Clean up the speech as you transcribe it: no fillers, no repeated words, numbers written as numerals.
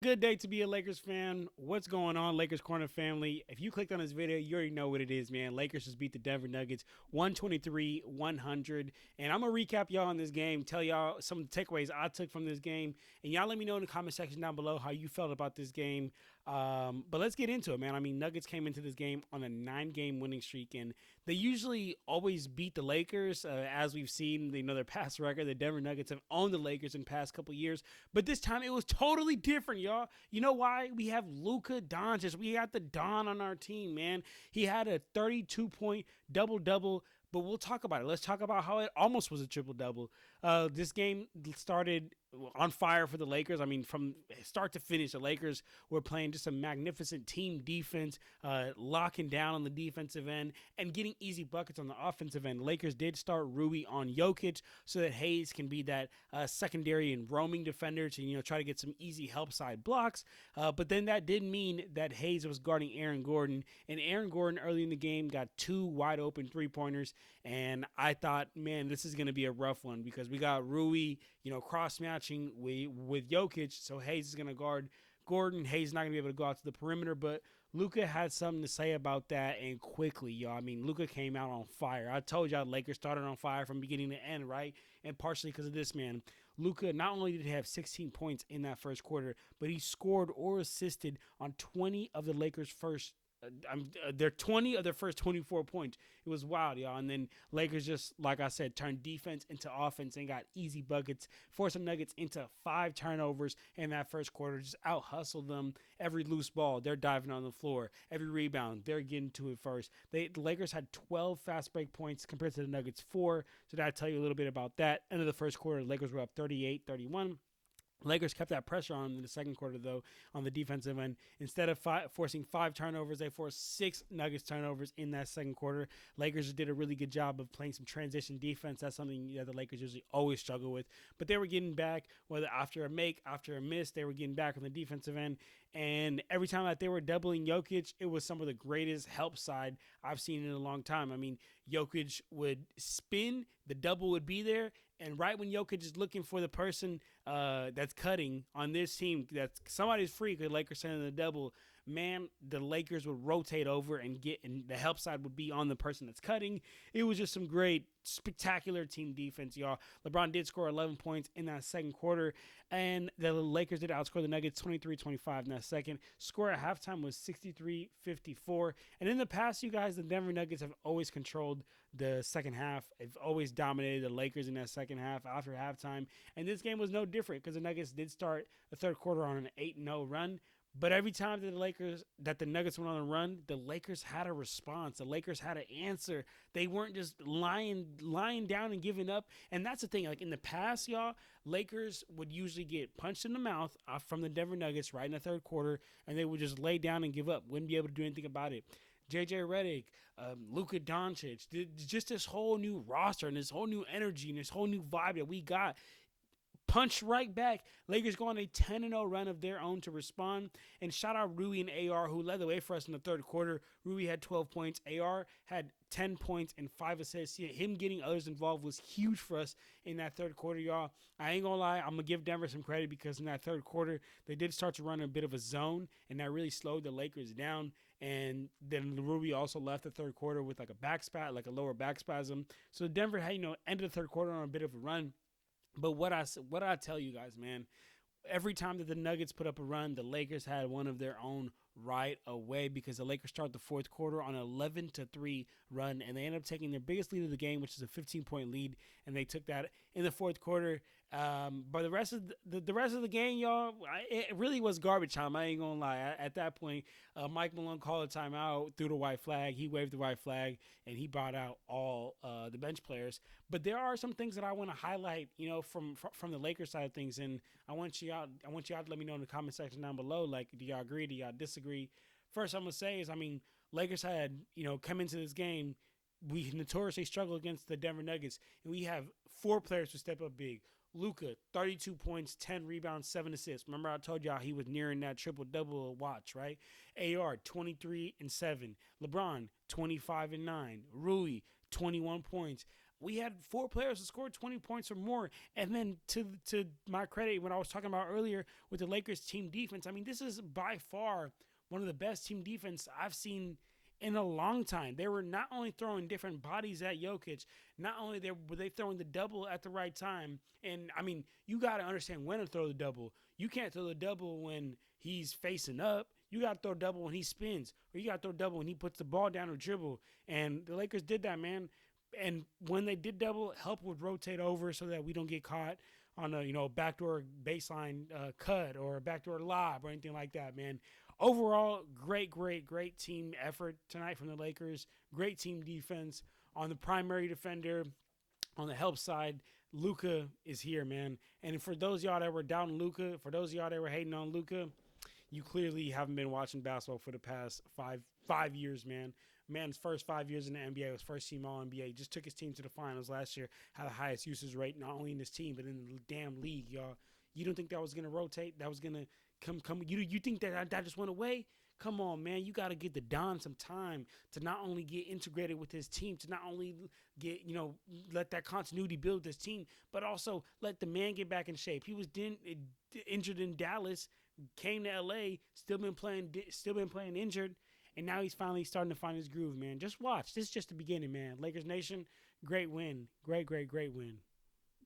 Good day to be a Lakers fan. What's going on, Lakers Corner family? If you clicked on this video, you already know what it is, man. Lakers just beat the Denver Nuggets 123-100. And I'm going to recap y'all on this game, tell y'all some of the takeaways I took from this game. And y'all let me know in the comment section down below how you felt about this game. But let's get into it, man. I mean, Nuggets came into this game on a 9-game winning streak, and they usually always beat the Lakers. As we've seen, they know their past record. The Denver Nuggets have owned the Lakers in the past couple years. But this time it was totally different, y'all. You know why? We have Luka Dončić. We got the Don on our team, man. He had a 32-point double-double, but we'll talk about it. Let's talk about how it almost was a triple-double. This game started on fire for the Lakers. I mean, from start to finish, the Lakers were playing just a magnificent team defense, locking down on the defensive end and getting easy buckets on the offensive end. The Lakers did start Rui on Jokic so that Hayes can be that secondary and roaming defender to try to get some easy help side blocks. But then that did mean that Hayes was guarding Aaron Gordon, and Aaron Gordon early in the game got 2 wide open 3-pointers, and I thought, man, this is going to be a rough one because we got Rui, cross matching with Jokic, so Hayes is going to guard Gordon. Hayes is not going to be able to go out to the perimeter, but Luka had something to say about that, and quickly, y'all. I mean, Luka came out on fire. I told y'all Lakers started on fire from beginning to end, right? And partially because of this, man. Luka not only did he have 16 points in that first quarter, but he scored or assisted on 20 of the Lakers' first they're 20 of their first 24 points. It was wild, y'all. And then Lakers just, like I said, turned defense into offense and got easy buckets, forced the Nuggets into 5 turnovers in that first quarter, just out hustled them. Every loose ball, they're diving on the floor. Every rebound, they're getting to it first. The Lakers had 12 fast break points compared to the Nuggets 4, so that'll tell you a little bit about that. End of the first quarter, the Lakers were up 38-31. Lakers kept that pressure on in the second quarter, though, on the defensive end. Instead of forcing 5 turnovers, they forced 6 Nuggets turnovers in that second quarter. Lakers did a really good job of playing some transition defense. That's something that the Lakers usually always struggle with. But they were getting back, whether after a make, after a miss, they were getting back on the defensive end. And every time that they were doubling Jokic, it was some of the greatest help side I've seen in a long time. I mean, Jokic would spin, the double would be there, and right when Jokic is looking for the person that's cutting on this team, that somebody's free because Lakers sending the double, man, the Lakers would rotate over and the help side would be on the person that's cutting. It was just some great, spectacular team defense, y'all. LeBron did score 11 points in that second quarter, and the Lakers did outscore the Nuggets 23-25 in that second. Score at halftime was 63-54. And in the past, you guys, the Denver Nuggets have always controlled the second half. They've always dominated the Lakers in that second half after halftime. And this game was no different because the Nuggets did start the third quarter on an 8-0 run. But every time that the Nuggets went on a run, the Lakers had a response. The Lakers had an answer. They weren't just lying down and giving up. And that's the thing. Like in the past, y'all, Lakers would usually get punched in the mouth from the Denver Nuggets right in the third quarter, and they would just lay down and give up. Wouldn't be able to do anything about it. JJ Redick, Luka Dončić, just this whole new roster and this whole new energy and this whole new vibe that we got. Punch right back. Lakers go on a 10-0 run of their own to respond. And shout out Rui and AR, who led the way for us in the third quarter. Rui had 12 points. AR had 10 points and 5 assists. Him getting others involved was huge for us in that third quarter, y'all. I ain't gonna lie, I'm gonna give Denver some credit because in that third quarter, they did start to run a bit of a zone, and that really slowed the Lakers down. And then Rui also left the third quarter with like a lower back spasm. So Denver had, ended the third quarter on a bit of a run. But what I tell you guys, man, every time that the Nuggets put up a run, the Lakers had one of their own right away because the Lakers start the fourth quarter on an 11-3 run, and they end up taking their biggest lead of the game, which is a 15-point lead, and they took that in the fourth quarter. But the rest of the game, y'all, it really was garbage time. I ain't gonna lie. At that point, Mike Malone called a timeout, threw the white flag. He waved the white flag, and he brought out all the bench players. But there are some things that I want to highlight, from the Lakers side of things, and I want you all to let me know in the comment section down below. Like, do y'all agree? Do y'all disagree? First, I'm gonna say is, Lakers had, come into this game. We notoriously struggle against the Denver Nuggets, and we have 4 players who step up big. Luka, 32 points, 10 rebounds, 7 assists. Remember I told y'all he was nearing that triple-double watch, right? AR, 23 and 7. LeBron, 25 and 9. Rui, 21 points. we had 4 players who scored 20 points or more. And then to my credit, when I was talking about earlier with the Lakers team defense, I mean, this is by far one of the best team defense I've seen in a long time. They were not only throwing different bodies at Jokic, not only were they throwing the double at the right time. And I mean, you got to understand when to throw the double. You can't throw the double when he's facing up. You got to throw double when he spins, or you got to throw double when he puts the ball down or dribble. And the Lakers did that, man. And when they did double, help would rotate over so that we don't get caught on a backdoor baseline cut or a backdoor lob or anything like that, man. Overall, great team effort tonight from the Lakers. Great team defense on the primary defender. On the help side, Luka is here, man. And for those of y'all that were down Luka, for those of y'all that were hating on Luka, you clearly haven't been watching basketball for the past five years, man. Man's first 5 years in the NBA was first team All NBA. Just took his team to the finals last year. Had the highest usage rate not only in his team but in the damn league, y'all. You don't think that was gonna rotate? That was gonna come? You think that just went away? Come on, man. You got to get the Don some time to not only get integrated with his team, to not only get, let that continuity build this team, but also let the man get back in shape. He was injured in Dallas, came to LA, still been playing injured, and now he's finally starting to find his groove, man. Just watch. This is just the beginning, man. Lakers Nation, great win. Great win.